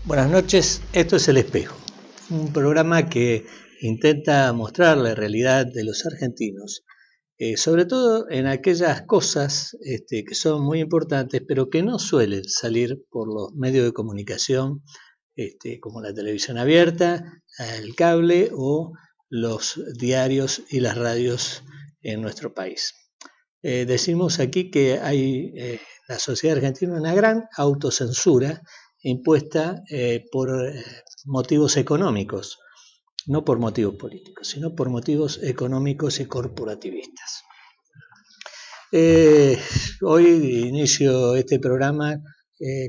Buenas noches, esto es El Espejo, un programa que intenta mostrar la realidad de los argentinos, sobre todo en aquellas cosas que son muy importantes, pero que no suelen salir por los medios de comunicación, como la televisión abierta, el cable o los diarios y las radios en nuestro país. Decimos aquí que hay en la sociedad argentina una gran autocensura impuesta por motivos económicos, no por motivos políticos, sino por motivos económicos y corporativistas. Hoy inicio este programa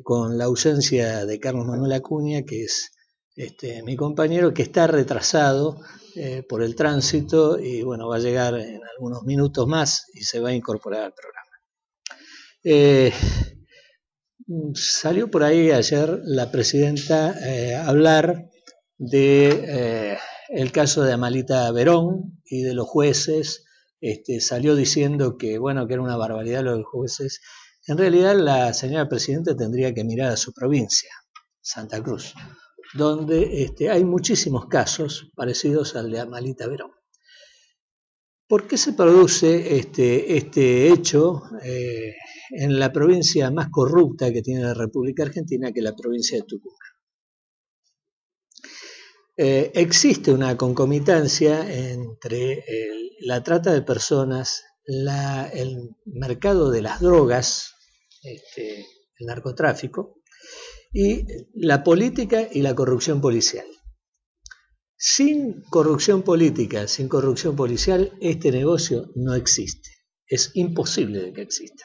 con la ausencia de Carlos Manuel Acuña, que es mi compañero, que está retrasado por el tránsito y bueno, va a llegar en algunos minutos más y se va a incorporar al programa. Salió por ahí ayer la presidenta a hablar de el caso de Amalita Berón y de los jueces. Salió diciendo que bueno, que era una barbaridad lo de los jueces. En realidad la señora presidenta tendría que mirar a su provincia, Santa Cruz, donde hay muchísimos casos parecidos al de Amalita Berón. ¿Por qué se produce este hecho en la provincia más corrupta que tiene la República Argentina, que es la provincia de Tucumán? Existe una concomitancia entre la trata de personas, el mercado de las drogas, el narcotráfico, y la política y la corrupción policial. Sin corrupción política, sin corrupción policial, este negocio no existe. Es imposible de que exista.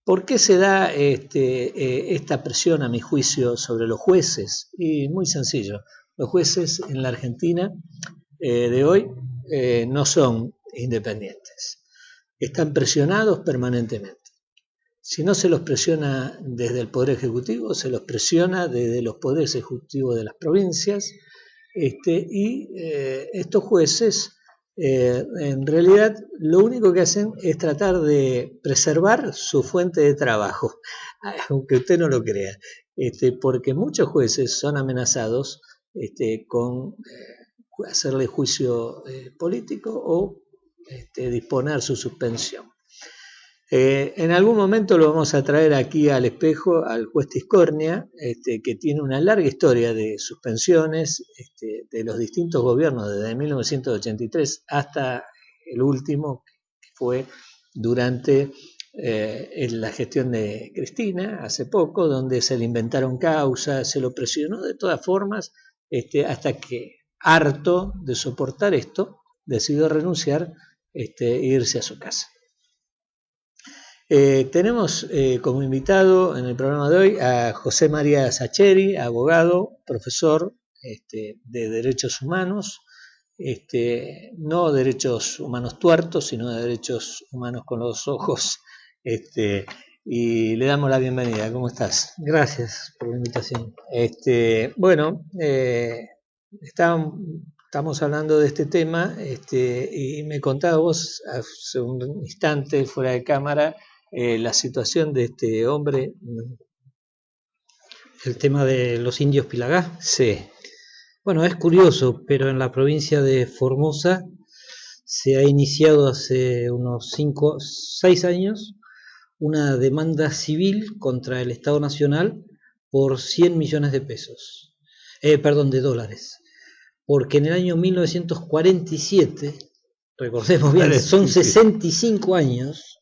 ¿Por qué se da esta presión, a mi juicio, sobre los jueces? Y muy sencillo. Los jueces en la Argentina de hoy no son independientes. Están presionados permanentemente. Si no se los presiona desde el Poder Ejecutivo, se los presiona desde los poderes ejecutivos de las provincias, y estos jueces en realidad lo único que hacen es tratar de preservar su fuente de trabajo, aunque usted no lo crea, porque muchos jueces son amenazados con hacerle juicio político o disponer su suspensión. En algún momento lo vamos a traer aquí al espejo al juez Tiscornia, que tiene una larga historia de suspensiones de los distintos gobiernos desde 1983 hasta el último, que fue durante la gestión de Cristina, hace poco, donde se le inventaron causas, se lo presionó de todas formas, hasta que, harto de soportar esto, decidió renunciar e irse a su casa. Tenemos como invitado en el programa de hoy a José María Sacheri, abogado, profesor de Derechos Humanos, no derechos humanos tuertos, sino de derechos humanos con los ojos, y le damos la bienvenida. ¿Cómo estás? Gracias por la invitación. Estamos hablando de este tema, y me contaba vos hace un instante fuera de cámara la situación de este hombre. El tema de los indios Pilagá. Sí. Bueno, es curioso, pero en la provincia de Formosa se ha iniciado hace unos 6 años una demanda civil contra el Estado Nacional por 100 millones de pesos. De dólares. Porque en el año 1947, recordemos bien, son 65 años,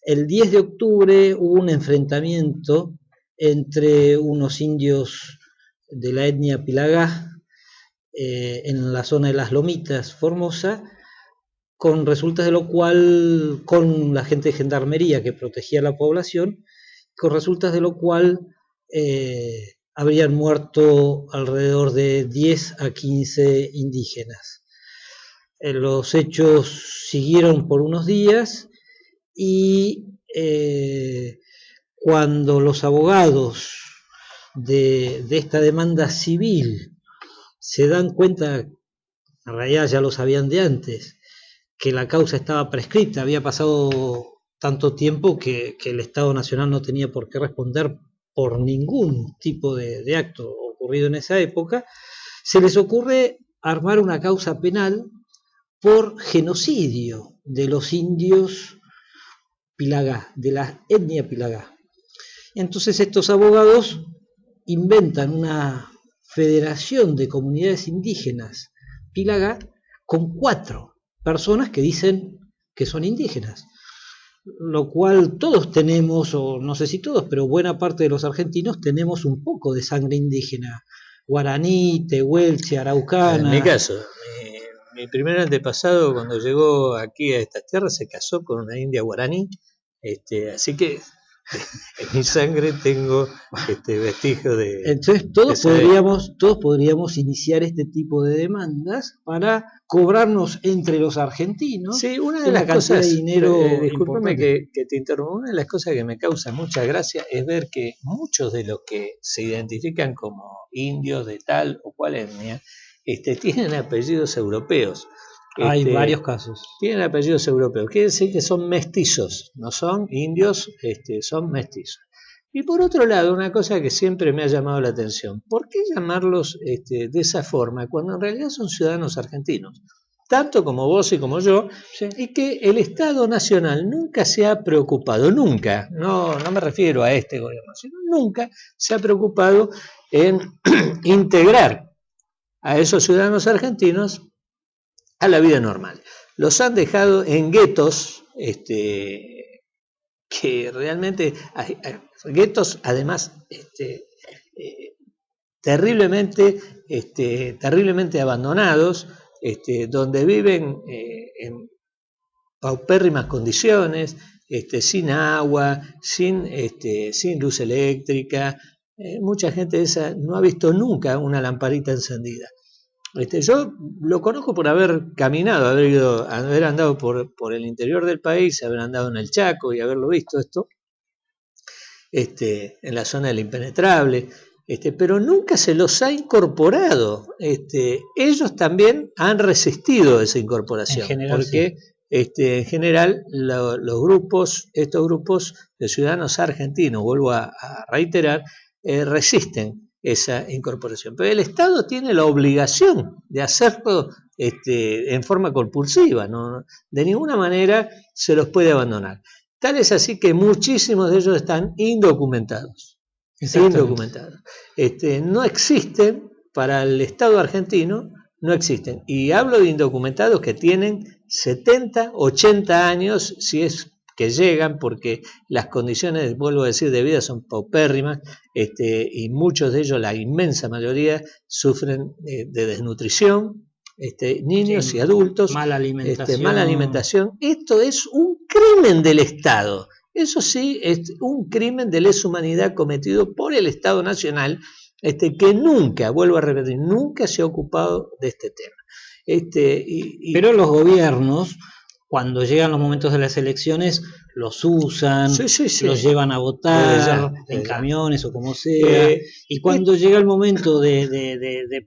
el 10 de octubre hubo un enfrentamiento entre unos indios de la etnia Pilagá en la zona de las Lomitas, Formosa, con resultas de lo cual, con la gente de gendarmería que protegía a la población, con resultas de lo cual habrían muerto alrededor de 10 a 15 indígenas. Los hechos siguieron por unos días y cuando los abogados de esta demanda civil se dan cuenta, en realidad ya lo sabían de antes, que la causa estaba prescrita, había pasado tanto tiempo que el Estado Nacional no tenía por qué responder por ningún tipo de acto ocurrido en esa época, se les ocurre armar una causa penal por genocidio de los indios Pilagá, de la etnia Pilagá. Entonces estos abogados inventan una federación de comunidades indígenas Pilagá con 4 personas que dicen que son indígenas, lo cual todos tenemos, o no sé si todos, pero buena parte de los argentinos tenemos un poco de sangre indígena, guaraní, tehuelche, araucana. En mi caso, mi primer antepasado cuando llegó aquí a estas tierras se casó con una india guaraní, así que en mi sangre tengo vestigio de... Entonces todos podríamos iniciar este tipo de demandas para cobrarnos entre los argentinos. Sí, una de las cosas, de dinero discúlpame que te interrumpa, una de las cosas que me causa mucha gracia es ver que muchos de los que se identifican como indios de tal o cual etnia, tienen apellidos europeos. Hay varios casos. Tienen apellidos europeos, quiere decir que son mestizos, no son indios, son mestizos. Y por otro lado, una cosa que siempre me ha llamado la atención, ¿por qué llamarlos de esa forma cuando en realidad son ciudadanos argentinos? Tanto como vos y como yo, sí. Y que el Estado Nacional nunca se ha preocupado, nunca, no me refiero a este gobierno, sino nunca se ha preocupado en integrar a esos ciudadanos argentinos a la vida normal. Los han dejado en guetos, que realmente, guetos además terriblemente abandonados, donde viven en paupérrimas condiciones, sin agua, sin luz eléctrica. Mucha gente de esa no ha visto nunca una lamparita encendida. Yo lo conozco por haber caminado, haber andado por el interior del país, haber andado en el Chaco y haberlo visto esto, en la zona del impenetrable, pero nunca se los ha incorporado. Ellos también han resistido esa incorporación, porque sí. En general estos grupos de ciudadanos argentinos, vuelvo a reiterar, resisten esa incorporación. Pero el Estado tiene la obligación de hacerlo en forma compulsiva, ¿no? De ninguna manera se los puede abandonar. Tal es así que muchísimos de ellos están indocumentados. No existen, para el Estado argentino, no existen. Y hablo de indocumentados que tienen 70, 80 años, si es que llegan, porque las condiciones, vuelvo a decir, de vida son paupérrimas, y muchos de ellos, la inmensa mayoría, sufren de desnutrición, niños sí, y adultos, mala alimentación. Esto es un crimen del Estado. Eso sí, es un crimen de lesa humanidad cometido por el Estado Nacional, que nunca, vuelvo a repetir, nunca se ha ocupado de este tema. Pero los gobiernos, cuando llegan los momentos de las elecciones, los usan, sí. Los llevan a votar en camiones o como sea, y cuando llega el momento de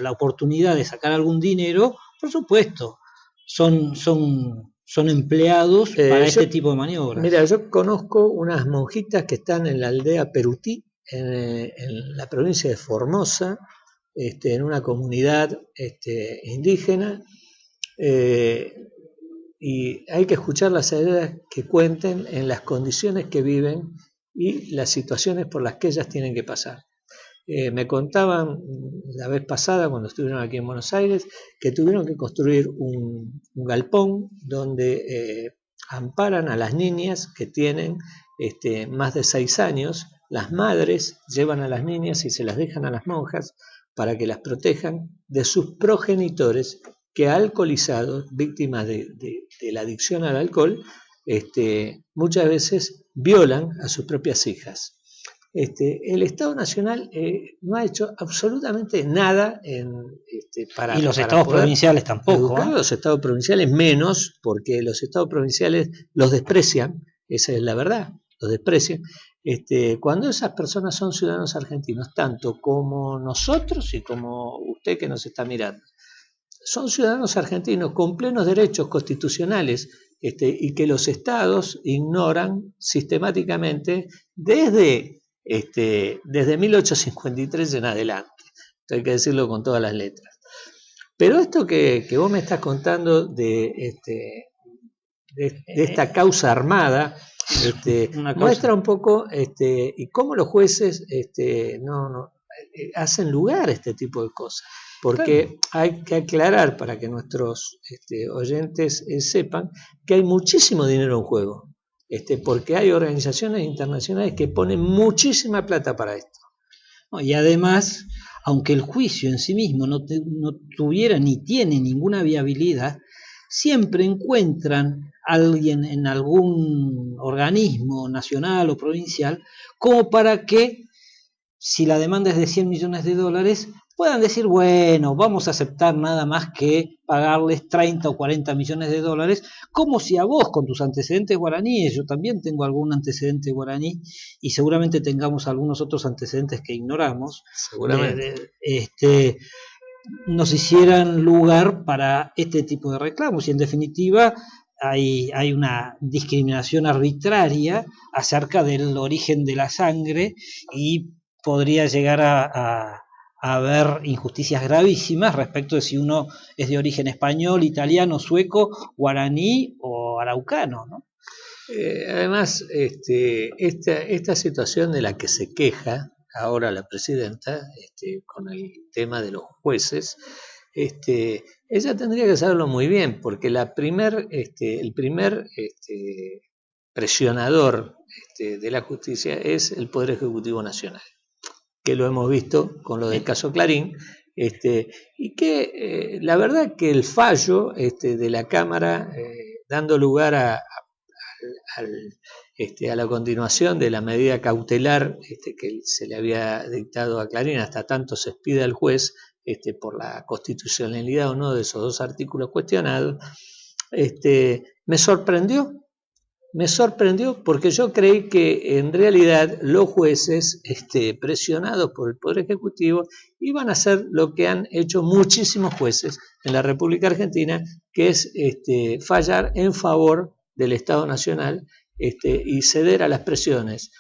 la oportunidad de sacar algún dinero, por supuesto, son empleados para este tipo de maniobras. Mira, yo conozco unas monjitas que están en la aldea Perutí, en la provincia de Formosa, en una comunidad indígena, y hay que escuchar las ideas que cuenten en las condiciones que viven y las situaciones por las que ellas tienen que pasar. Me contaban la vez pasada, cuando estuvieron aquí en Buenos Aires, que tuvieron que construir un galpón donde amparan a las niñas que tienen más de 6 años. Las madres llevan a las niñas y se las dejan a las monjas para que las protejan de sus progenitores que, alcoholizados, víctimas de la adicción al alcohol, muchas veces violan a sus propias hijas. el Estado Nacional no ha hecho absolutamente nada para... Y los para estados poder provinciales tampoco. educar a los estados provinciales menos, porque los estados provinciales los desprecian, esa es la verdad, los desprecian. Cuando esas personas son ciudadanos argentinos, tanto como nosotros y como usted que nos está mirando, son ciudadanos argentinos con plenos derechos constitucionales, y que los estados ignoran sistemáticamente desde 1853 en adelante. Esto hay que decirlo con todas las letras. Pero esto que vos me estás contando de esta causa armada, muestra un poco y cómo los jueces hacen lugar a este tipo de cosas. Porque hay que aclarar para que nuestros oyentes sepan que hay muchísimo dinero en juego, porque hay organizaciones internacionales que ponen muchísima plata para esto. Y además, aunque el juicio en sí mismo no tuviera ni tiene ninguna viabilidad, siempre encuentran a alguien en algún organismo nacional o provincial como para que, si la demanda es de 100 millones de dólares, puedan decir, bueno, vamos a aceptar nada más que pagarles 30 o 40 millones de dólares, como si a vos, con tus antecedentes guaraníes, yo también tengo algún antecedente guaraní, y seguramente tengamos algunos otros antecedentes que ignoramos, seguramente, nos hicieran lugar para este tipo de reclamos. Y en definitiva hay una discriminación arbitraria acerca del origen de la sangre, y podría llegar a haber injusticias gravísimas respecto de si uno es de origen español, italiano, sueco, guaraní o araucano, ¿no? Además, esta situación de la que se queja ahora la presidenta, con el tema de los jueces, ella tendría que saberlo muy bien, porque el primer presionador de la justicia es el Poder Ejecutivo Nacional, que lo hemos visto con lo del caso Clarín, y que la verdad que el fallo de la Cámara, dando lugar a la continuación de la medida cautelar que se le había dictado a Clarín, hasta tanto se expida el juez por la constitucionalidad o no de esos dos artículos cuestionados, me sorprendió porque yo creí que en realidad los jueces, presionados por el Poder Ejecutivo, iban a hacer lo que han hecho muchísimos jueces en la República Argentina, que es fallar en favor del Estado Nacional y ceder a las presiones.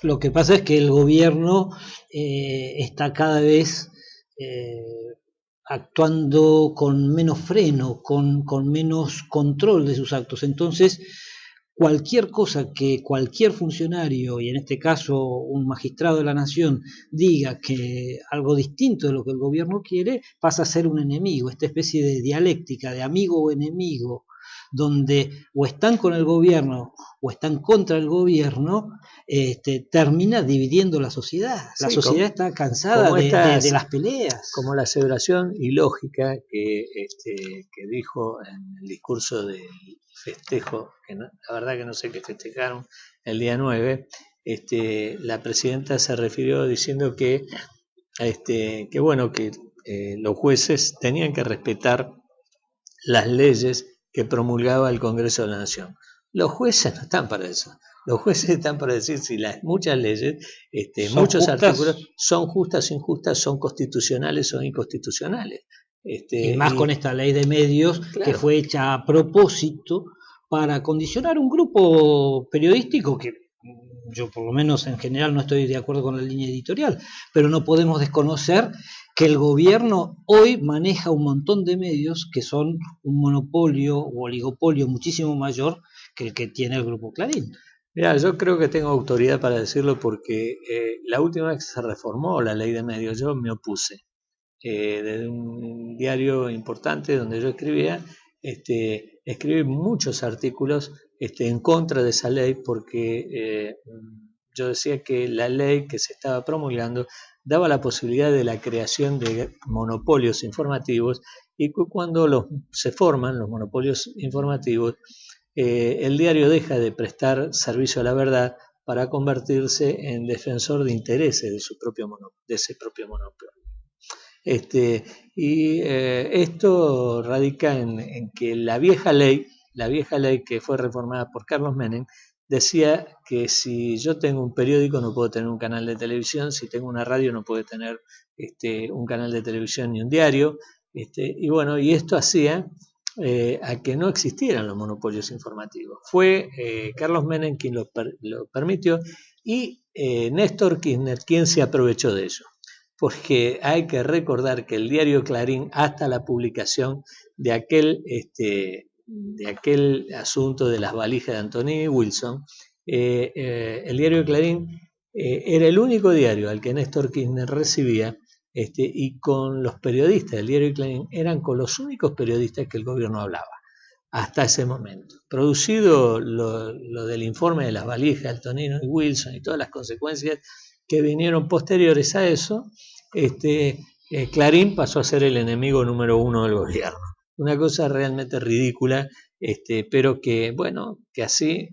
Lo que pasa es que el gobierno está cada vez actuando con menos freno, con menos control de sus actos. Entonces, cualquier cosa que cualquier funcionario, y en este caso un magistrado de la nación, diga que algo distinto de lo que el gobierno quiere, pasa a ser un enemigo. Esta especie de dialéctica de amigo o enemigo, donde o están con el gobierno o están contra el gobierno, termina dividiendo la sociedad. La sociedad está cansada de las peleas. Como la aseveración ilógica que dijo en el discurso del festejo, que no, la verdad que no sé qué festejaron el día 9, la presidenta se refirió diciendo que bueno, que los jueces tenían que respetar las leyes que promulgaba el Congreso de la Nación. Los jueces no están para eso. Los jueces están para decir si muchas leyes, muchos artículos son justas, injustas, son constitucionales o inconstitucionales. Y más con esta ley de medios, claro, que fue hecha a propósito para condicionar un grupo periodístico que yo por lo menos en general no estoy de acuerdo con la línea editorial, pero no podemos desconocer que el gobierno hoy maneja un montón de medios que son un monopolio o oligopolio muchísimo mayor que el que tiene el Grupo Clarín. Mira, yo creo que tengo autoridad para decirlo porque la última vez que se reformó la ley de medios yo me opuse. Desde un diario importante donde yo escribía, escribí muchos artículos en contra de esa ley porque yo decía que la ley que se estaba promulgando daba la posibilidad de la creación de monopolios informativos, y cuando se forman los monopolios informativos, el diario deja de prestar servicio a la verdad para convertirse en defensor de intereses de ese propio monopolio. Esto radica en que la vieja ley que fue reformada por Carlos Menem, decía que si yo tengo un periódico no puedo tener un canal de televisión, si tengo una radio no puedo tener un canal de televisión ni un diario, y esto hacía a que no existieran los monopolios informativos. Fue Carlos Menem quien lo permitió y Néstor Kirchner quien se aprovechó de ello. Porque hay que recordar que el diario Clarín, hasta la publicación de aquel asunto de las valijas de Antonini Wilson, el diario Clarín era el único diario al que Néstor Kirchner recibía, y con los periodistas del diario Clarín eran con los únicos periodistas que el gobierno hablaba hasta ese momento. Producido lo del informe de las valijas de Antonini Wilson y todas las consecuencias que vinieron posteriores a eso, Clarín pasó a ser el enemigo número 1 del gobierno. Una cosa realmente ridícula, pero que así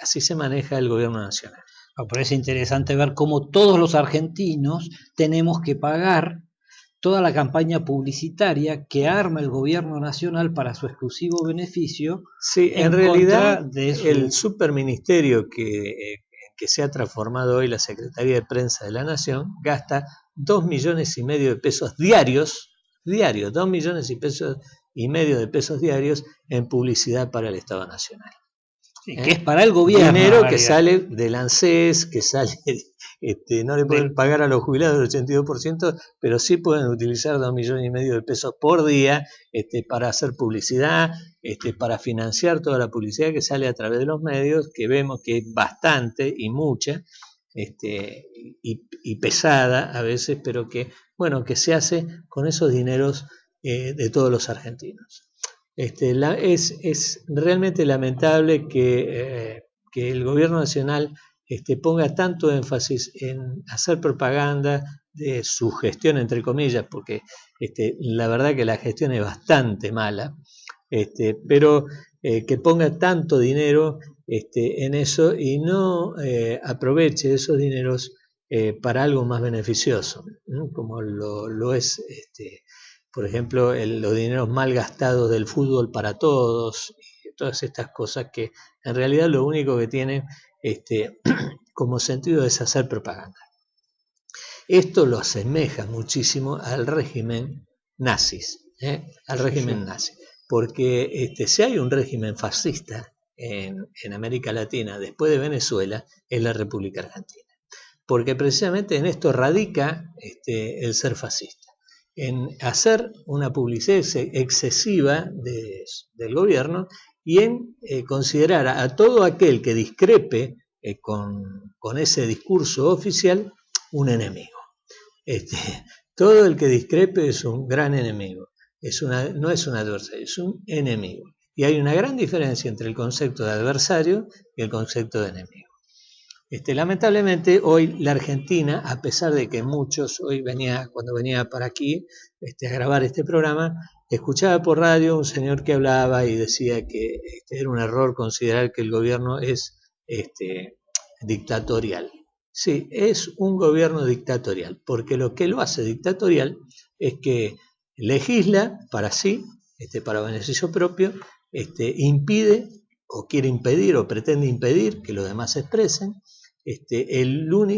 se maneja el gobierno nacional. Me parece interesante ver cómo todos los argentinos tenemos que pagar toda la campaña publicitaria que arma el gobierno nacional para su exclusivo beneficio. Sí, en realidad el superministerio que se ha transformado hoy la Secretaría de Prensa de la Nación gasta 2,5 millones de pesos diarios, 2,5 millones de pesos diarios en publicidad para el Estado Nacional. Que es para el gobierno. Dinero que sale del ANSES, que sale, no le pueden pagar a los jubilados el 82%, pero sí pueden utilizar 2,5 millones de pesos por día para hacer publicidad, para financiar toda la publicidad que sale a través de los medios, que vemos que es bastante y mucha, y pesada a veces, pero que se hace con esos dineros de todos los argentinos. Es realmente lamentable que el gobierno nacional ponga tanto énfasis en hacer propaganda de su gestión, entre comillas, porque la verdad que la gestión es bastante mala, pero que ponga tanto dinero en eso y no aproveche esos dineros para algo más beneficioso, ¿no? Como lo es por ejemplo, los dineros mal gastados del fútbol para todos, y todas estas cosas que en realidad lo único que tienen como sentido es hacer propaganda. Esto lo asemeja muchísimo al régimen nazi, porque si hay un régimen fascista en América Latina después de Venezuela, es la República Argentina, porque precisamente en esto radica el ser fascista, en hacer una publicidad excesiva del gobierno y en considerar a todo aquel que discrepe con ese discurso oficial un enemigo. Todo el que discrepe es un gran enemigo, no es un adversario, es un enemigo. Y hay una gran diferencia entre el concepto de adversario y el concepto de enemigo. Lamentablemente hoy la Argentina, a pesar de que muchos, cuando venía para aquí a grabar este programa, escuchaba por radio un señor que hablaba y decía que era un error considerar que el gobierno es dictatorial. Sí, es un gobierno dictatorial, porque lo que lo hace dictatorial es que legisla para sí, para beneficio propio, impide o quiere impedir o pretende impedir que los demás se expresen.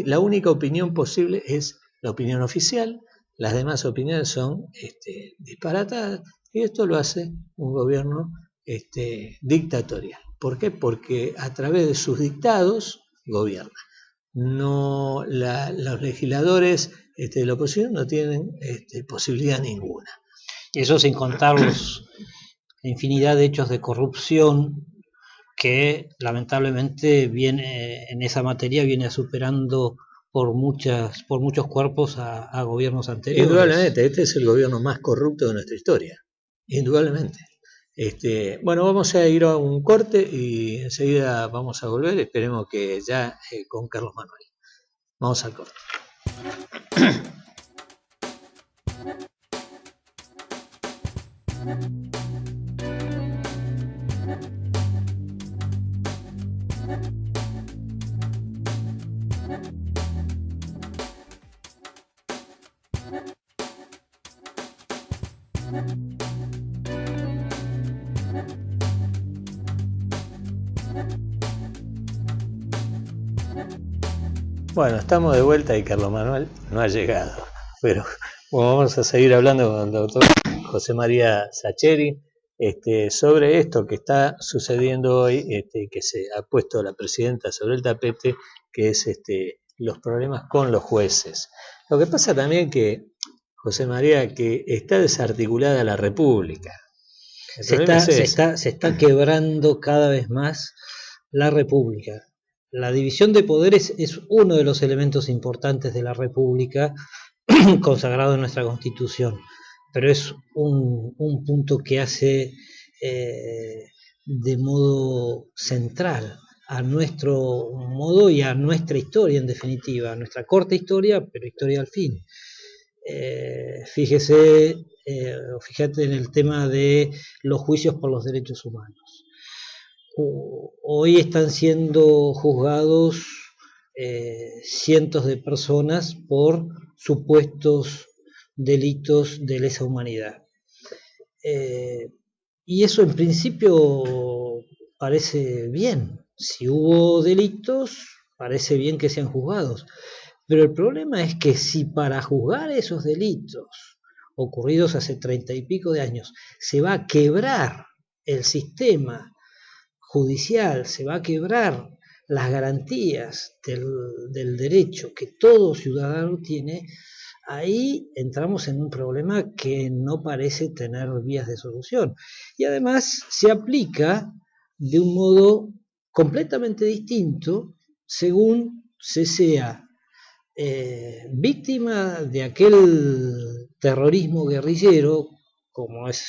La única opinión posible es la opinión oficial, las demás opiniones son disparatadas, y esto lo hace un gobierno dictatorial. ¿Por qué? Porque a través de sus dictados gobierna. Los legisladores de la oposición no tienen posibilidad ninguna. Y eso sin contar la infinidad de hechos de corrupción que lamentablemente en esa materia viene superando por muchos cuerpos a gobiernos anteriores. Indudablemente, este es el gobierno más corrupto de nuestra historia, indudablemente. Vamos a ir a un corte y enseguida vamos a volver, esperemos que ya con Carlos Manuel. Vamos al corte. Bueno, estamos de vuelta y Carlos Manuel no ha llegado, pero vamos a seguir hablando con el doctor José María Sacheri sobre esto que está sucediendo hoy, que se ha puesto la presidenta sobre el tapete, que es los problemas con los jueces. Lo que pasa también que, José María, que está desarticulada la República. Se está quebrando cada vez más la República. La división de poderes es uno de los elementos importantes de la República consagrado en nuestra Constitución, pero es un punto que hace de modo central a nuestro modo y a nuestra historia, en definitiva, a nuestra corta historia, pero historia al fin. Fíjate en el tema de los juicios por los derechos humanos. Hoy están siendo juzgados cientos de personas por supuestos delitos de lesa humanidad. Y eso en principio parece bien. Si hubo delitos, parece bien que sean juzgados. Pero el problema es que si para juzgar esos delitos ocurridos hace 30 y pico de años se va a quebrar el sistema judicial, se va a quebrar las garantías del derecho que todo ciudadano tiene, ahí entramos en un problema que no parece tener vías de solución. Y además se aplica de un modo completamente distinto según se sea víctima de aquel terrorismo guerrillero, como es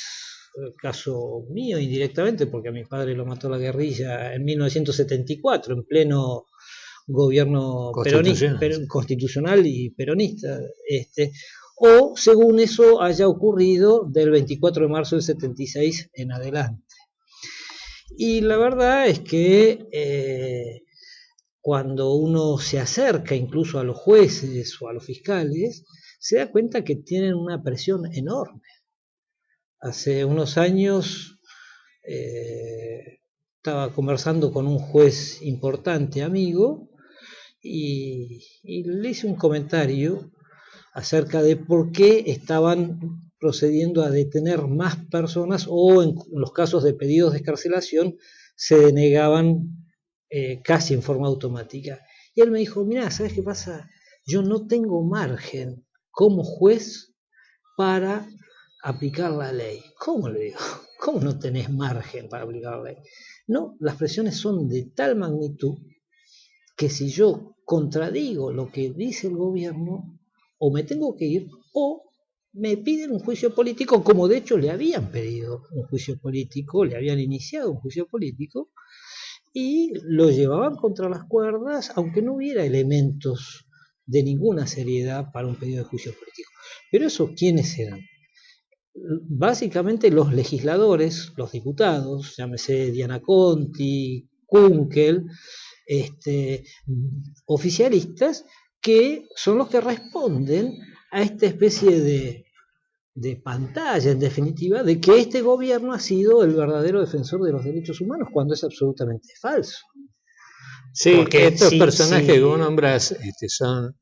el caso mío indirectamente, porque a mi padre lo mató la guerrilla en 1974, en pleno gobierno constitucional y peronista, o según eso haya ocurrido del 24 de marzo del 76 en adelante. Y la verdad es que cuando uno se acerca incluso a los jueces o a los fiscales, se da cuenta que tienen una presión enorme. Hace unos años estaba conversando con un juez importante, amigo, y le hice un comentario acerca de por qué estaban procediendo a detener más personas, o en los casos de pedidos de excarcelación se denegaban casi en forma automática. Y él me dijo: mirá, ¿sabes qué pasa? Yo no tengo margen como juez para aplicar la ley. ¿Cómo le digo? ¿Cómo no tenés margen para aplicar la ley? No, las presiones son de tal magnitud que si yo contradigo lo que dice el gobierno, o me tengo que ir, o me piden un juicio político, como de hecho le habían pedido un juicio político, le habían iniciado un juicio político, y lo llevaban contra las cuerdas, aunque no hubiera elementos de ninguna seriedad para un pedido de juicio político. Pero eso, ¿quiénes eran? Básicamente los legisladores, los diputados, llámese Diana Conti, Kunkel, oficialistas, que son los que responden a esta especie de pantalla, en definitiva, de que este gobierno ha sido el verdadero defensor de los derechos humanos, cuando es absolutamente falso. Sí, porque estos personajes que vos nombras son,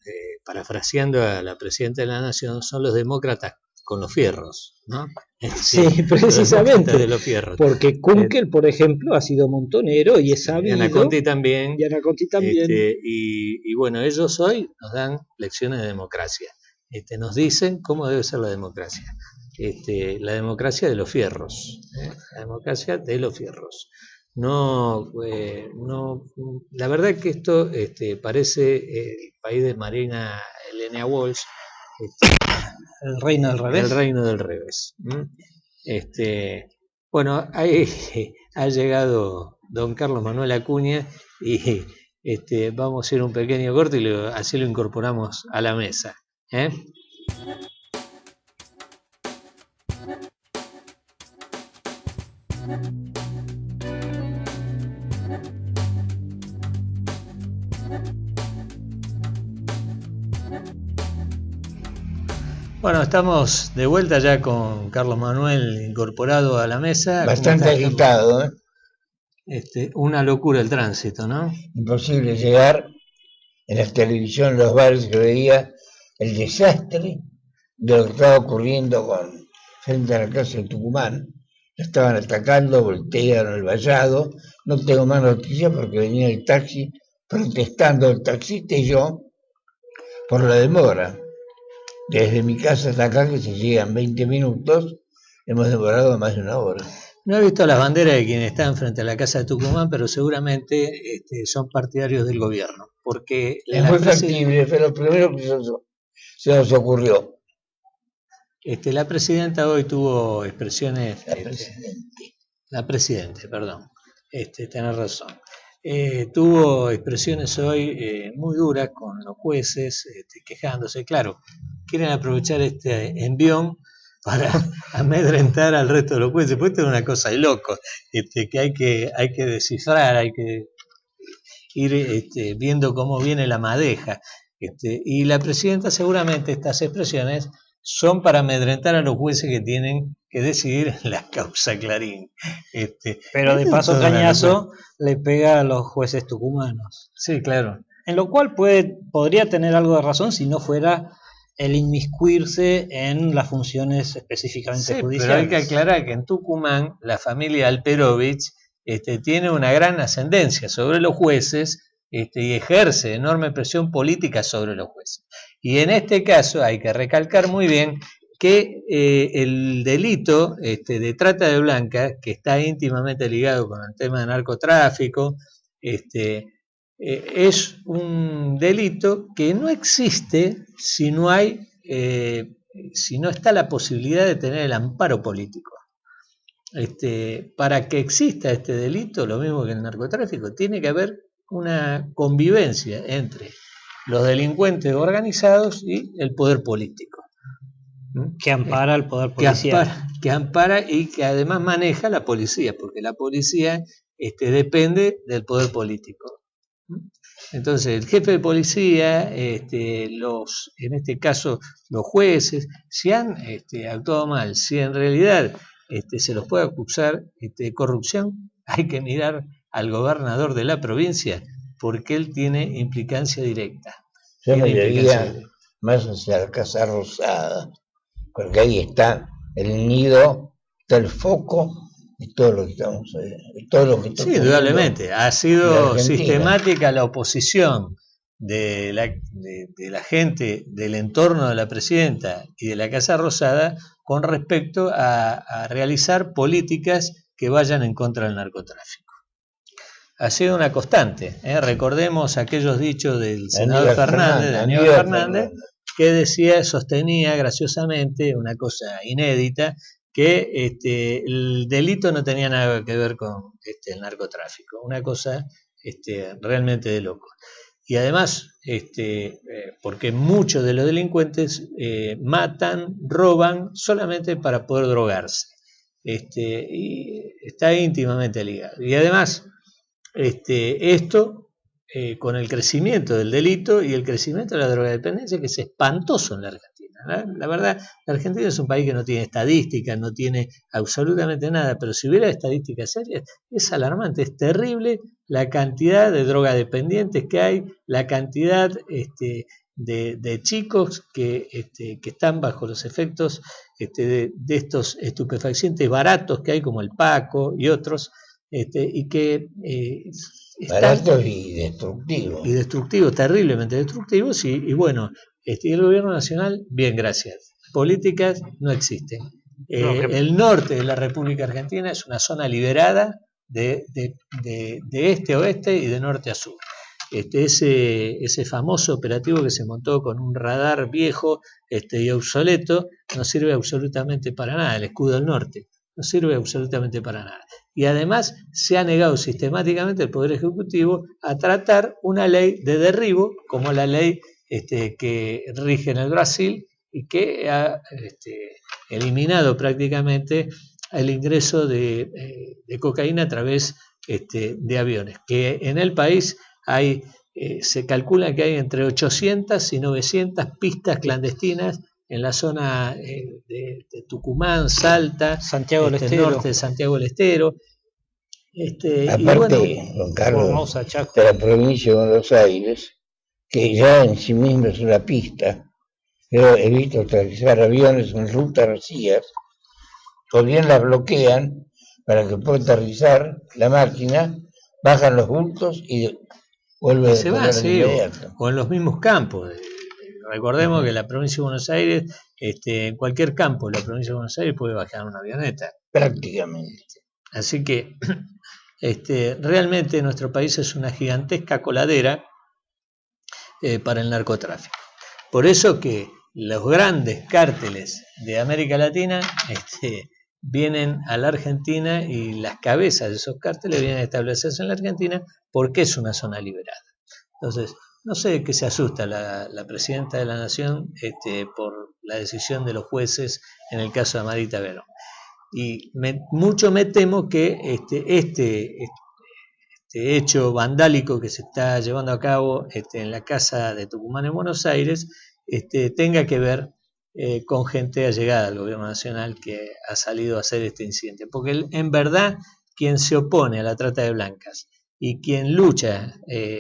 parafraseando a la presidenta de la Nación, son los demócratas con los fierros, ¿no? Sí, precisamente, de los fierros. Porque Kunkel, por ejemplo, ha sido montonero y es sabido. Diana Conti también. Y bueno, ellos hoy nos dan lecciones de democracia. Nos dicen cómo debe ser la democracia. La democracia de los fierros. La democracia de los fierros. No, la verdad que esto parece el país de Marina Elena Walsh. El reino del revés. El reino del revés. Bueno, ahí ha llegado don Carlos Manuel Acuña y vamos a hacer un pequeño corte y así lo incorporamos a la mesa. Bueno, estamos de vuelta ya con Carlos Manuel incorporado a la mesa. Bastante agitado, ¿eh? Una locura el tránsito, ¿no? Imposible llegar. En la televisión, los bares, que veía el desastre de lo que estaba ocurriendo frente a la casa de Tucumán. Lo estaban atacando, voltearon el vallado. No tengo más noticias porque venía el taxi protestando, el taxista y yo, por la demora. Desde mi casa hasta acá, que se llegan 20 minutos, hemos demorado más de una hora. No he visto las banderas de quienes están frente a la casa de Tucumán, pero seguramente son partidarios del gobierno. Porque es muy factible, fue lo primero que se nos ocurrió. La presidenta hoy tuvo expresiones... La presidenta, perdón. Tenés razón. Tuvo expresiones hoy muy duras con los jueces, quejándose. Claro, quieren aprovechar este envión para amedrentar al resto de los jueces. Pues esto es una cosa de loco, que hay que descifrar, hay que ir viendo cómo viene la madeja. Y la presidenta, seguramente estas expresiones son para amedrentar a los jueces que tienen que decidir en la causa Clarín. Pero de paso cañazo le pega a los jueces tucumanos. Sí, claro. En lo cual podría tener algo de razón si no fuera el inmiscuirse en las funciones específicamente judiciales. Pero hay que aclarar que en Tucumán la familia Alperovich tiene una gran ascendencia sobre los jueces y ejerce enorme presión política sobre los jueces. Y en este caso hay que recalcar muy bien que el delito de trata de blancas, que está íntimamente ligado con el tema de narcotráfico, es un delito que no existe si no está la posibilidad de tener el amparo político. Para que exista este delito, lo mismo que el narcotráfico, tiene que haber una convivencia entre los delincuentes organizados y el poder político. Que ampara al poder policial. Que ampara y que además maneja la policía, porque la policía depende del poder político. Entonces, el jefe de policía, en este caso los jueces, si han actuado mal, si en realidad se los puede acusar de corrupción, hay que mirar al gobernador de la provincia, porque él tiene implicancia directa. Yo me diría más hacia la Casa Rosada, porque ahí está el nido, está el foco de todo lo que estamos de todo lo que está sí, indudablemente. Ha sido sistemática la oposición de la gente del entorno de la presidenta y de la Casa Rosada con respecto a realizar políticas que vayan en contra del narcotráfico. Ha sido una constante. Recordemos aquellos dichos del senador Aníbal Fernández, que sostenía graciosamente una cosa inédita, que el delito no tenía nada que ver con el narcotráfico, una cosa realmente de loco. Y además, porque muchos de los delincuentes matan, roban solamente para poder drogarse, y está íntimamente ligado. Y además, esto con el crecimiento del delito y el crecimiento de la drogadependencia, que es espantoso en la Argentina. La verdad, la Argentina es un país que no tiene estadísticas, no tiene absolutamente nada, pero si hubiera estadísticas serias, es alarmante, es terrible la cantidad de drogadependientes que hay, la cantidad de chicos que están bajo los efectos de estos estupefacientes baratos que hay, como el Paco y otros, y que baratos y destructivos. Y destructivos, terriblemente destructivos, y bueno, el gobierno nacional, bien, gracias. Políticas no existen. El norte de la República Argentina es una zona liberada de este a oeste y de norte a sur. Ese famoso operativo que se montó con un radar viejo y obsoleto no sirve absolutamente para nada, el escudo del norte. No sirve absolutamente para nada. Y además se ha negado sistemáticamente el Poder Ejecutivo a tratar una ley de derribo, como la ley que rige en el Brasil y que ha eliminado prácticamente el ingreso de cocaína a través de aviones. Que en el país se calcula que hay entre 800 y 900 pistas clandestinas en la zona de Tucumán, Salta, Santiago del Estero, norte de Santiago del Estero. Aparte, y bueno, Juan Carlos, Formosa, Chaco, de la provincia de Buenos Aires, que ya en sí mismo es una pista. Yo he visto aterrizar aviones en rutas vacías, o bien las bloquean para que pueda aterrizar la máquina, bajan los bultos y vuelve y a se va, decolar de sí, inmediato. o en los mismos campos. Recordemos que la provincia de Buenos Aires, en cualquier campo de la provincia de Buenos Aires puede bajar una avioneta. Prácticamente. Así que realmente nuestro país es una gigantesca coladera para el narcotráfico. Por eso que los grandes cárteles de América Latina vienen a la Argentina y las cabezas de esos cárteles vienen a establecerse en la Argentina porque es una zona liberada. Entonces, no sé de qué se asusta la presidenta de la Nación por la decisión de los jueces en el caso de Amarita Verón. Y mucho me temo que este hecho vandálico que se está llevando a cabo en la casa de Tucumán en Buenos Aires tenga que ver con gente allegada al gobierno nacional que ha salido a hacer este incidente. Porque en verdad quien se opone a la trata de blancas y quien lucha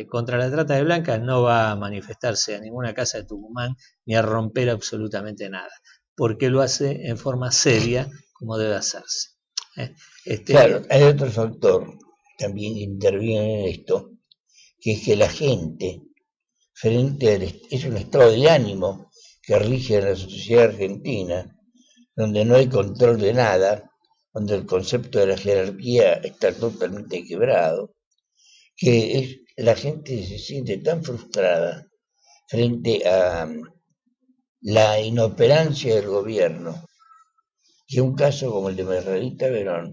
contra la trata de blancas no va a manifestarse a ninguna casa de Tucumán ni a romper absolutamente nada, porque lo hace en forma seria como debe hacerse. Claro, hay otro factor también que interviene en esto, que es que la gente, es un estado de ánimo que rige en la sociedad argentina, donde no hay control de nada, donde el concepto de la jerarquía está totalmente quebrado, que la gente se siente tan frustrada frente a la inoperancia del gobierno, que un caso como el de Margarita Verón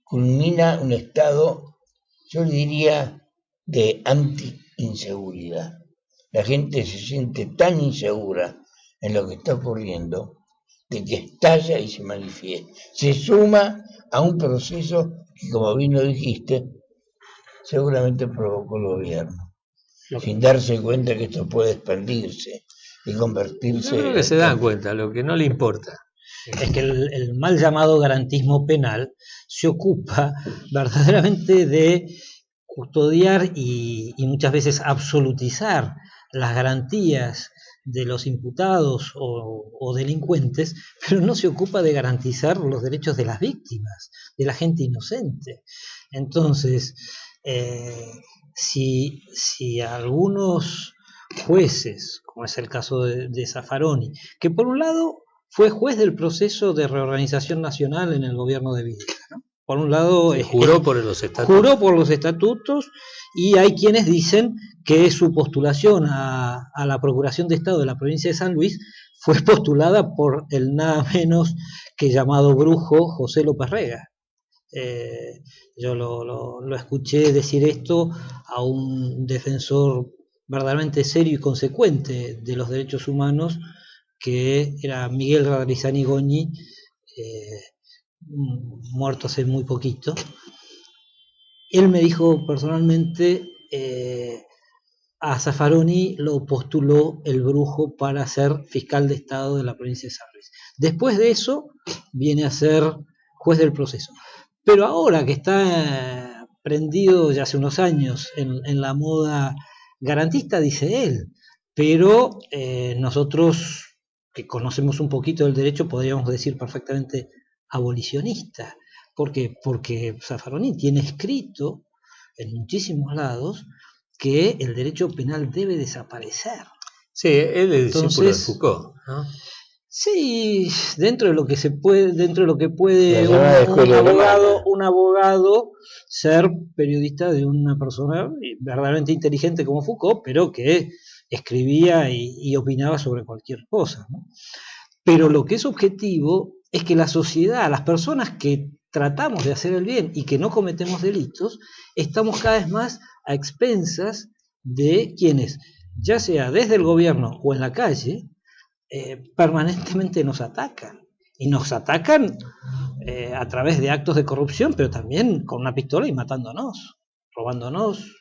culmina un estado, yo diría, de anti-inseguridad. La gente se siente tan insegura en lo que está ocurriendo, de que estalla y se manifiesta. Se suma a un proceso que, como bien lo dijiste, seguramente provocó el gobierno, sin darse cuenta que esto puede expandirse y convertirse... Yo creo que se dan cuenta, lo que no le importa. Es que el mal llamado garantismo penal se ocupa verdaderamente de custodiar y muchas veces absolutizar las garantías de los imputados o delincuentes, pero no se ocupa de garantizar los derechos de las víctimas, de la gente inocente. Entonces, si algunos jueces, como es el caso de Zaffaroni, que por un lado fue juez del proceso de reorganización nacional en el gobierno de Videla, ¿no? Por un lado, juró por los estatutos, y hay quienes dicen que su postulación a la Procuración de Estado de la provincia de San Luis fue postulada por el nada menos que llamado brujo José López Rega. Yo lo escuché decir esto a un defensor verdaderamente serio y consecuente de los derechos humanos, que era Miguel Radrizani Goñi, muerto hace muy poquito. Él me dijo personalmente, a Zaffaroni lo postuló el brujo para ser fiscal de Estado de la provincia de San Luis. Después de eso viene a ser juez del proceso. Pero ahora que está prendido ya hace unos años en la moda garantista, dice él, pero nosotros que conocemos un poquito del derecho podríamos decir perfectamente abolicionista. ¿Por qué? Porque Zaffaroni tiene escrito en muchísimos lados que el derecho penal debe desaparecer. Sí, él es discípulo de Foucault, ¿no? Sí, dentro de lo que se puede, dentro de lo que puede un abogado ser periodista de una persona verdaderamente inteligente como Foucault, pero que escribía y opinaba sobre cualquier cosa, ¿no? Pero lo que es objetivo es que la sociedad, las personas que tratamos de hacer el bien y que no cometemos delitos, estamos cada vez más a expensas de quienes, ya sea desde el gobierno o en la calle, permanentemente nos atacan. Y nos atacan a través de actos de corrupción, pero también con una pistola y matándonos, robándonos,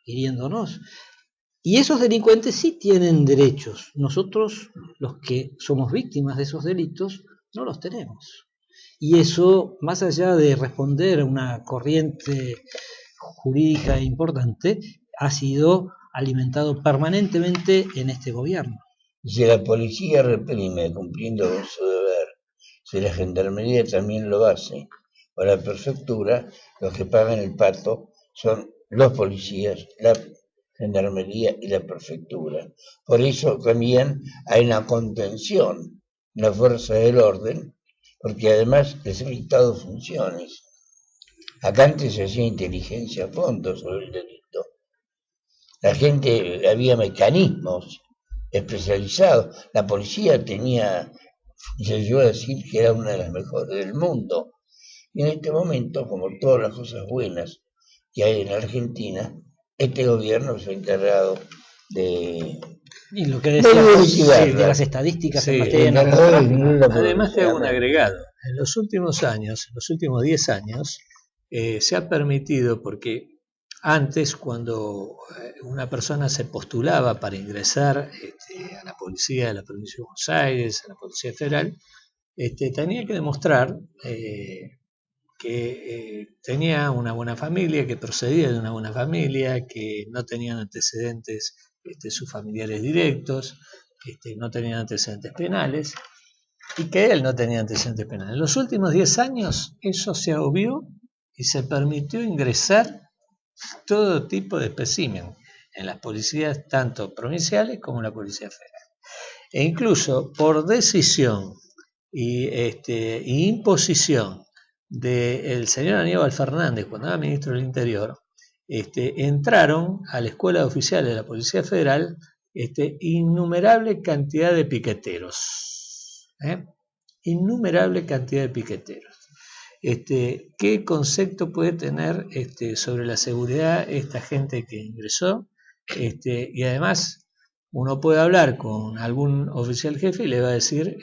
hiriéndonos. Y esos delincuentes sí tienen derechos. Nosotros, los que somos víctimas de esos delitos, no los tenemos. Y eso, más allá de responder a una corriente jurídica importante, ha sido alimentado permanentemente en este gobierno. Y si la policía reprime cumpliendo con su deber, si la gendarmería también lo hace, o la prefectura, los que pagan el pato son los policías, la gendarmería y la prefectura. Por eso también hay una contención en la fuerza del orden, porque además les han quitado funciones. Acá antes se hacía inteligencia a fondo sobre el delito. La gente, había mecanismos especializados. La policía tenía, se llegó a decir que era una de las mejores del mundo. Y en este momento, como todas las cosas buenas que hay en Argentina, este gobierno se ha encargado de... Y lo que decía de las estadísticas en materia de narcotráfico. Además te hago un agregado. En los últimos años, en los últimos 10 años, se ha permitido, porque antes cuando una persona se postulaba para ingresar a la policía de la provincia de Buenos Aires, a la Policía Federal, tenía que demostrar que tenía una buena familia, que procedía de una buena familia, que no tenían antecedentes sus familiares directos, no tenían antecedentes penales, y que él no tenía antecedentes penales. En los últimos 10 años eso se obvió y se permitió ingresar todo tipo de espécimen en las policías, tanto provinciales como en la Policía Federal. E incluso por decisión y imposición del señor Aníbal Fernández, cuando era ministro del Interior, entraron a la escuela de oficiales de la Policía Federal innumerable cantidad de piqueteros. Innumerable cantidad de piqueteros. ¿Qué concepto puede tener sobre la seguridad esta gente que ingresó? Y además uno puede hablar con algún oficial jefe y le va a decir,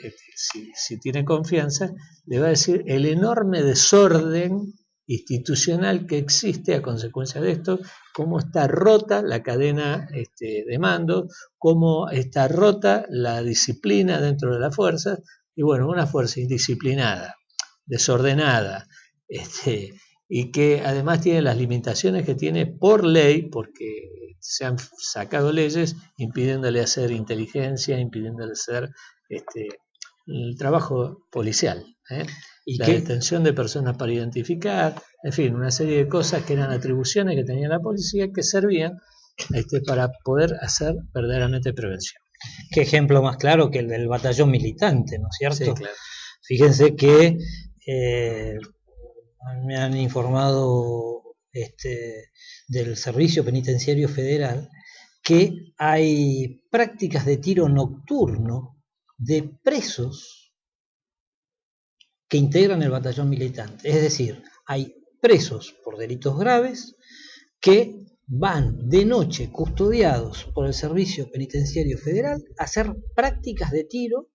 si tiene confianza, le va a decir el enorme desorden institucional que existe a consecuencia de esto, cómo está rota la cadena de mando, cómo está rota la disciplina dentro de las fuerzas, y bueno, una fuerza indisciplinada, desordenada, y que además tiene las limitaciones que tiene por ley, porque se han sacado leyes impidiéndole hacer inteligencia, impidiéndole hacer el trabajo policial, y la detención de personas para identificar, en fin, una serie de cosas que eran atribuciones que tenía la policía que servían para poder hacer verdaderamente prevención. Qué ejemplo más claro que el del batallón militante, ¿no es cierto? Sí, claro. Fíjense que me han informado del Servicio Penitenciario Federal que hay prácticas de tiro nocturno de presos que integran el batallón militante. Es decir, hay presos por delitos graves que van de noche custodiados por el Servicio Penitenciario Federal a hacer prácticas de tiro.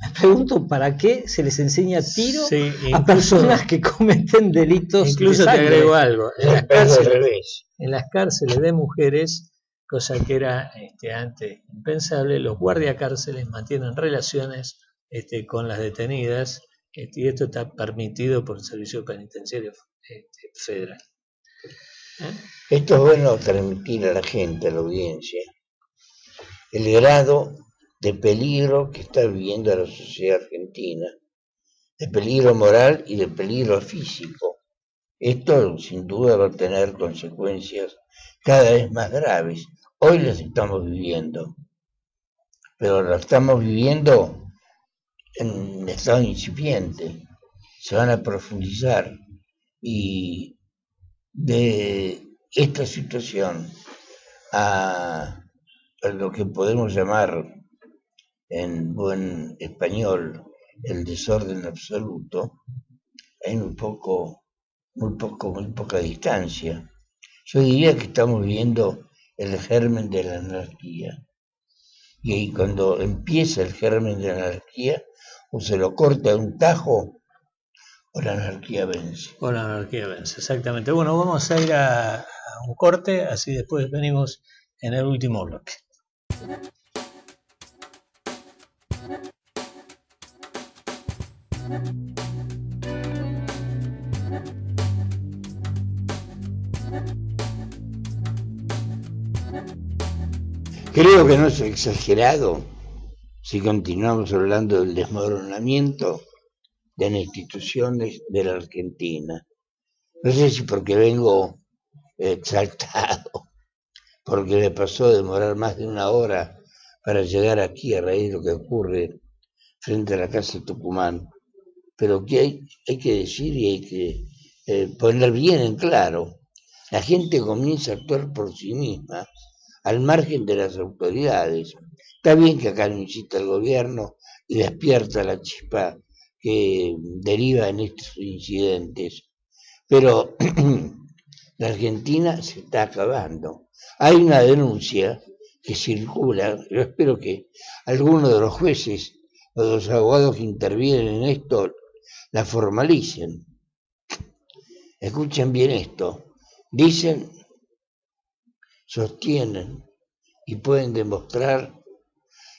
Me pregunto para qué se les enseña tiro a personas que cometen delitos. Incluso te agrego algo, en las cárceles de mujeres, cosa que era antes impensable, los guardiacárceles mantienen relaciones con las detenidas, y esto está permitido por el Servicio Penitenciario Federal. Esto es bueno transmitir a la gente, a la audiencia, el grado de peligro que está viviendo la sociedad argentina, de peligro moral y de peligro físico. Esto sin duda va a tener consecuencias cada vez más graves. Hoy las estamos viviendo, pero las estamos viviendo en estado incipiente, se van a profundizar, y de esta situación a lo que podemos llamar en buen español el desorden absoluto, hay muy poca distancia. Yo diría que estamos viviendo el germen de la anarquía, y cuando empieza el germen de la anarquía, o se lo corta de un tajo o la anarquía vence. O la anarquía vence, exactamente. Bueno, vamos a ir a un corte, así después venimos en el último bloque. Creo que no es exagerado si continuamos hablando del desmoronamiento de las instituciones de la Argentina. No sé si porque vengo exaltado, porque me pasó demorar más de una hora para llegar aquí a raíz de lo que ocurre frente a la Casa de Tucumán, pero que hay que decir y hay que poner bien en claro, la gente comienza a actuar por sí misma, al margen de las autoridades. Está bien que acá no incita el gobierno y despierta la chispa que deriva en estos incidentes, pero la Argentina se está acabando. Hay una denuncia que circula, yo espero que algunos de los jueces o de los abogados que intervienen en esto la formalicen. Escuchen bien esto. Dicen, sostienen y pueden demostrar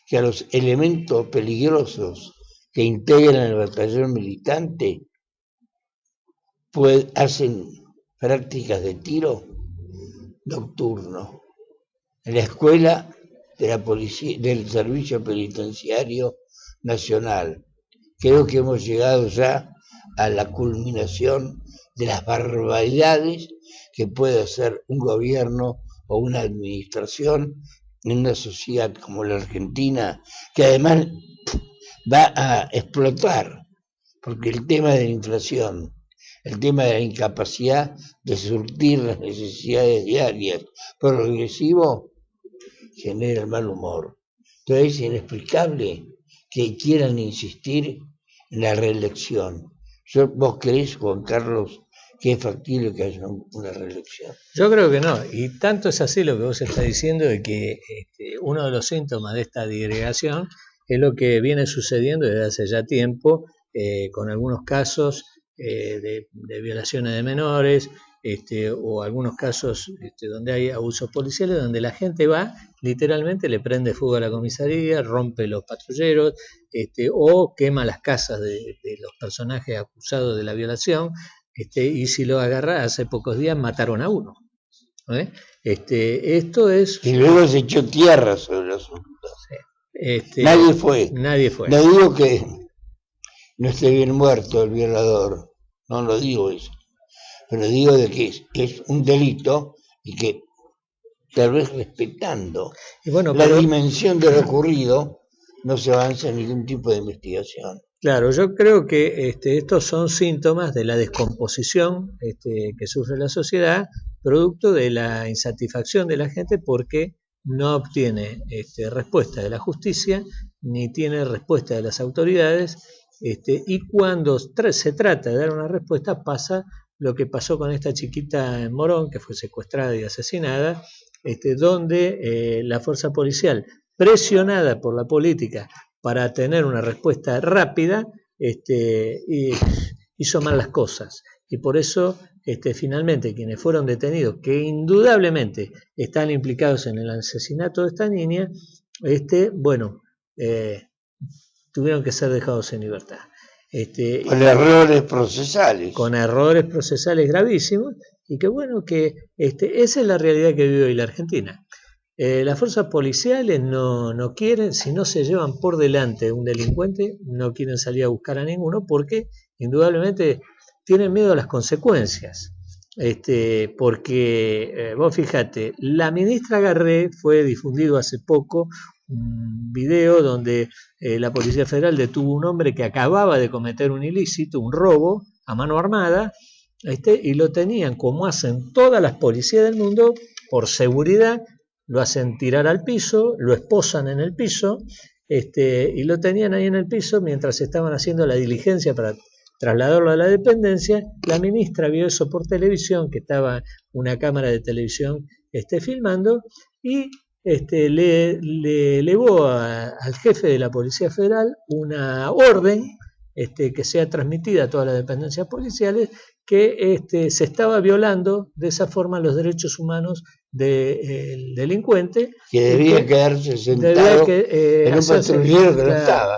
que a los elementos peligrosos que integran el batallón militante hacen prácticas de tiro nocturno en la escuela de la policía, del Servicio Penitenciario Nacional. Creo que hemos llegado ya a la culminación de las barbaridades que puede hacer un gobierno o una administración en una sociedad como la Argentina, que además va a explotar, porque el tema de la inflación, el tema de la incapacidad de surtir las necesidades diarias progresivo, genera el mal humor. Entonces es inexplicable que quieran insistir en la reelección. ¿Vos creés, Juan Carlos, que es factible que haya una reelección? Yo creo que no, y tanto es así lo que vos estás diciendo de que uno de los síntomas de esta disgregación es lo que viene sucediendo desde hace ya tiempo, con algunos casos de violaciones de menores, o algunos casos donde hay abusos policiales, donde la gente va, literalmente le prende fuego a la comisaría, rompe los patrulleros, o quema las casas de los personajes acusados de la violación, y si lo agarra, hace pocos días mataron a uno. Esto es... Y luego se echó tierra sobre los asuntos. Nadie fue. No digo que no esté bien muerto el violador, no lo digo eso, pero digo de que es un delito y que tal vez respetando la dimensión de lo ocurrido no se avanza en ningún tipo de investigación. Claro, yo creo que estos son síntomas de la descomposición que sufre la sociedad, producto de la insatisfacción de la gente porque no obtiene respuesta de la justicia, ni tiene respuesta de las autoridades, y cuando se trata de dar una respuesta pasa lo que pasó con esta chiquita en Morón, que fue secuestrada y asesinada, donde la fuerza policial, presionada por la política para tener una respuesta rápida, hizo mal las cosas. Y por eso, finalmente, quienes fueron detenidos, que indudablemente están implicados en el asesinato de esta niña, tuvieron que ser dejados en libertad. Con errores procesales. Con errores procesales gravísimos, y que esa es la realidad que vive hoy la Argentina. Las fuerzas policiales no quieren, si no se llevan por delante un delincuente, no quieren salir a buscar a ninguno porque indudablemente tienen miedo a las consecuencias. Porque vos fíjate, la ministra Garré fue difundido hace poco un video donde la Policía Federal detuvo a un hombre que acababa de cometer un ilícito, un robo a mano armada, y lo tenían, como hacen todas las policías del mundo, por seguridad, lo hacen tirar al piso, lo esposan en el piso, y lo tenían ahí en el piso mientras estaban haciendo la diligencia para trasladarlo a la dependencia. La ministra vio eso por televisión, que estaba una cámara de televisión filmando, y le elevó al jefe de la Policía Federal una orden que sea transmitida a todas las dependencias policiales, que se estaba violando de esa forma los derechos humanos del delincuente. Que debía quedarse sentado en un patrullero que no estaba.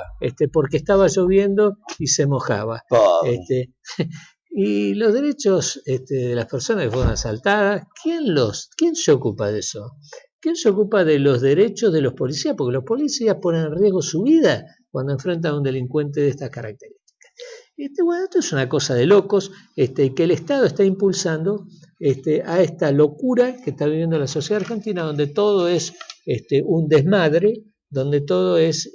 Porque estaba lloviendo y se mojaba. Y los derechos de las personas que fueron asaltadas, ¿quién se ocupa de eso? ¿Quién se ocupa de los derechos de los policías? Porque los policías ponen en riesgo su vida cuando enfrentan a un delincuente de estas características. Bueno, esto es una cosa de locos, que el Estado está impulsando a esta locura que está viviendo la sociedad argentina, donde todo es un desmadre, donde todo es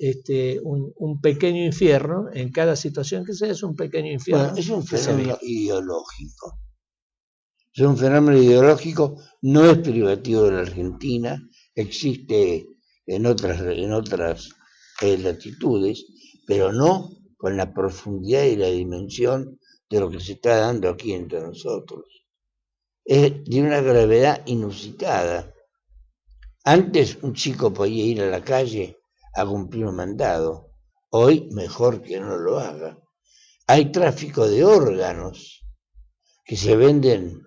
un pequeño infierno, en cada situación que sea es un pequeño infierno. Bueno, es un fenómeno ideológico. Es un fenómeno ideológico, no es privativo de la Argentina, existe en otras latitudes, pero no con la profundidad y la dimensión de lo que se está dando aquí entre nosotros. Es de una gravedad inusitada. Antes un chico podía ir a la calle a cumplir un mandado, hoy mejor que no lo haga. Hay tráfico de órganos que se venden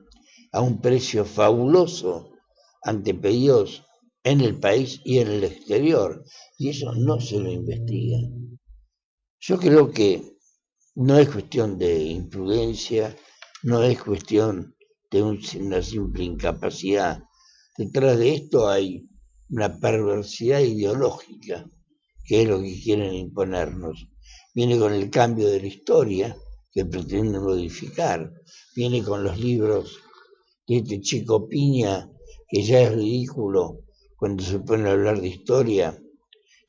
a un precio fabuloso ante pedidos en el país y en el exterior, y eso no se lo investiga. Yo creo que no es cuestión de imprudencia, no es cuestión de una simple incapacidad. Detrás de esto hay una perversidad ideológica, que es lo que quieren imponernos. Viene con el cambio de la historia, que pretenden modificar. Viene con los libros de este chico Piña, que ya es ridículo cuando se pone a hablar de historia,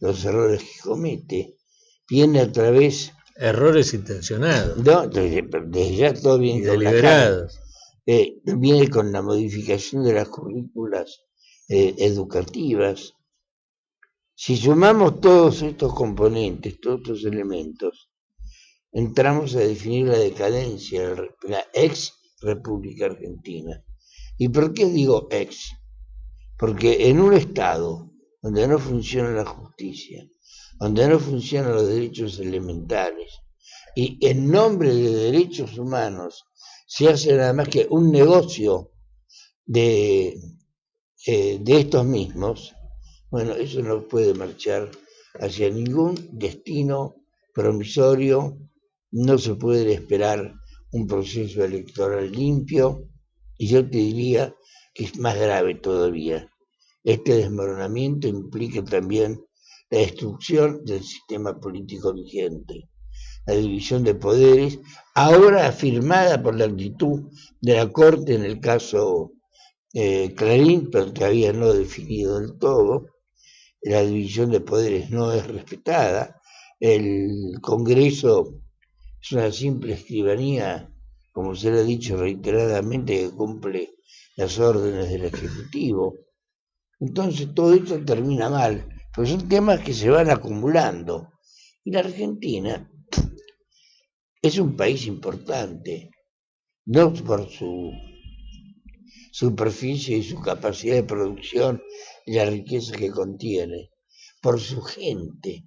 los errores que comete. Viene a través... Errores intencionados. No, desde ya todo viene con deliberados. Viene con la modificación de las currículas educativas. Si sumamos todos estos componentes, todos estos elementos, entramos a definir la decadencia de la ex República Argentina. ¿Y por qué digo ex? Porque en un Estado donde no funciona la justicia, donde no funcionan los derechos elementales, y en nombre de derechos humanos se hace nada más que un negocio de estos mismos, bueno, eso no puede marchar hacia ningún destino promisorio, no se puede esperar un proceso electoral limpio, y yo te diría que es más grave todavía. Este desmoronamiento implica también la destrucción del sistema político vigente, la división de poderes, ahora afirmada por la actitud de la Corte en el caso Clarín, pero todavía no definido del todo. La división de poderes no es respetada, el Congreso es una simple escribanía, como se le ha dicho reiteradamente, que cumple las órdenes del Ejecutivo. Entonces todo esto termina mal, pero son temas que se van acumulando. Y la Argentina es un país importante, no por su superficie y su capacidad de producción y la riqueza que contiene, por su gente.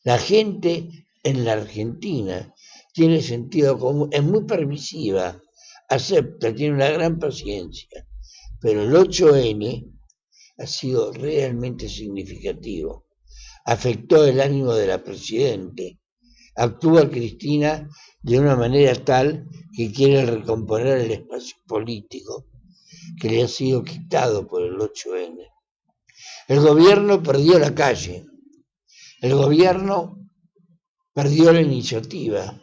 La gente en la Argentina tiene sentido común, es muy permisiva, acepta, tiene una gran paciencia, pero el 8N ha sido realmente significativo. Afectó el ánimo de la Presidente. Actúa Cristina de una manera tal que quiere recomponer el espacio político que le ha sido quitado por el 8N. El gobierno perdió la calle. El gobierno perdió la iniciativa.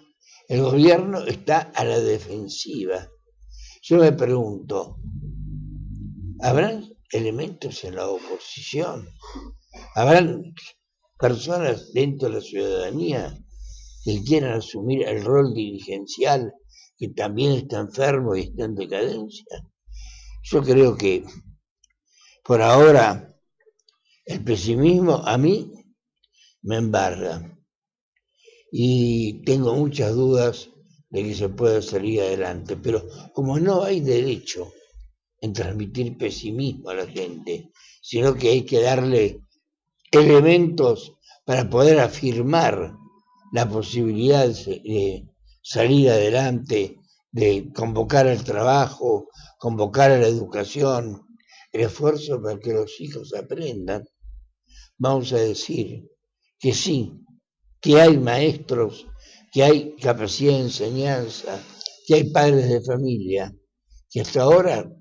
El gobierno está a la defensiva. Yo me pregunto, ¿habrán elementos en la oposición? ¿Habrán personas dentro de la ciudadanía que quieran asumir el rol dirigencial que también está enfermo y está en decadencia? Yo creo que por ahora el pesimismo a mí me embarga y tengo muchas dudas de que se pueda salir adelante, pero como no hay derecho en transmitir pesimismo a la gente, sino que hay que darle elementos para poder afirmar la posibilidad de salir adelante de convocar al trabajo, convocar a la educación, el esfuerzo para que los hijos aprendan, vamos a decir que sí, que hay maestros, que hay capacidad de enseñanza, que hay padres de familia, que hasta ahora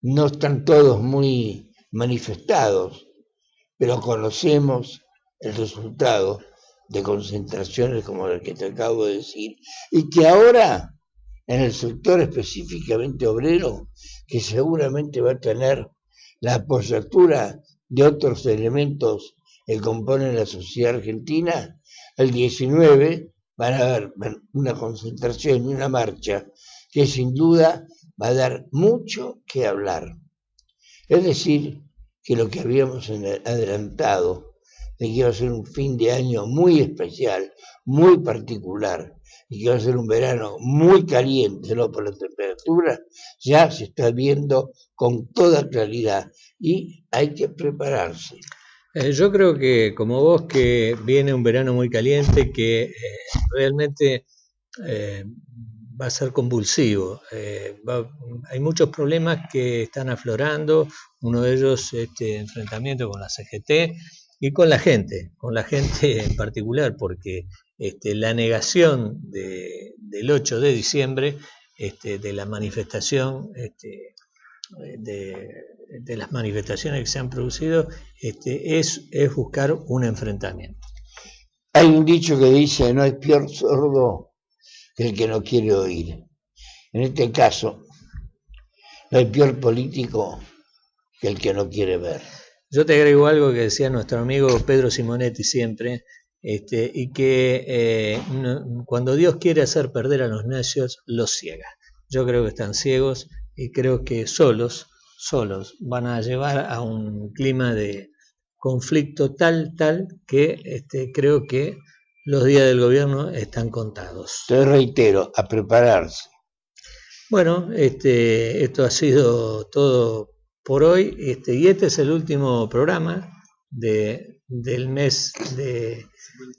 no están todos muy manifestados, pero conocemos el resultado de concentraciones como la que te acabo de decir, y que ahora en el sector específicamente obrero, que seguramente va a tener la apoyatura de otros elementos que componen la sociedad argentina, el 19 van a haber una concentración y una marcha que sin duda va a dar mucho que hablar. Es decir, que lo que habíamos adelantado, de que iba a ser un fin de año muy especial, muy particular, y que iba a ser un verano muy caliente, ¿no?, por la temperatura, ya se está viendo con toda claridad y hay que prepararse. Yo creo que, como vos, que viene un verano muy caliente, que realmente va a ser convulsivo. Hay muchos problemas que están aflorando, uno de ellos enfrentamiento con la CGT y con la gente en particular, porque la negación del 8 de diciembre, de la manifestación, de las manifestaciones que se han producido, es buscar un enfrentamiento. Hay un dicho que dice: no hay peor sordo que el que no quiere oír. En este caso, no hay peor político que el que no quiere ver. Yo te agrego algo que decía nuestro amigo Pedro Simonetti siempre, y que cuando Dios quiere hacer perder a los necios, los ciega. Yo creo que están ciegos y creo que solos van a llevar a un clima de conflicto tal que creo que los días del gobierno están contados. Te reitero, a prepararse. Bueno, esto ha sido todo por hoy, y este es el último programa del mes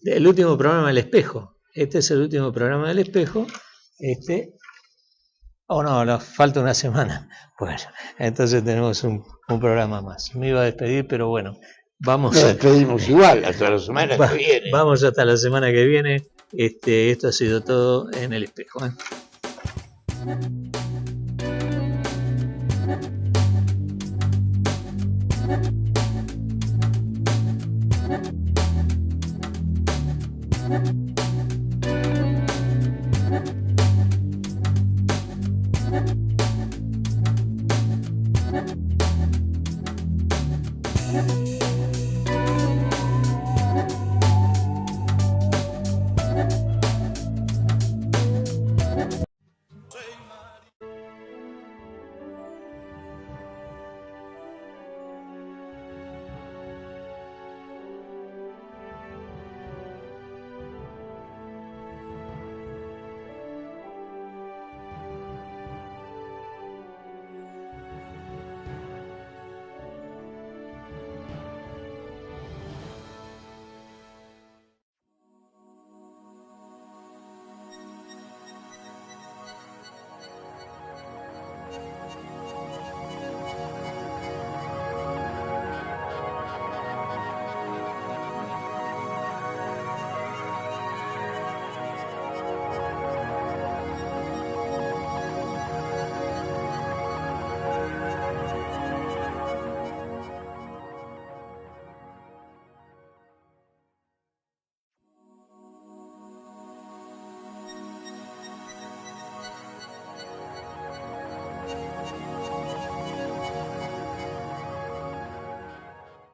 el último programa del Espejo. Este es el último programa del Espejo. No, falta una semana. Bueno, entonces tenemos un programa más. Me iba a despedir, pero bueno, nos despedimos igual hasta la semana que viene. Vamos hasta la semana que viene. Esto ha sido todo en el Espejo. Thank you.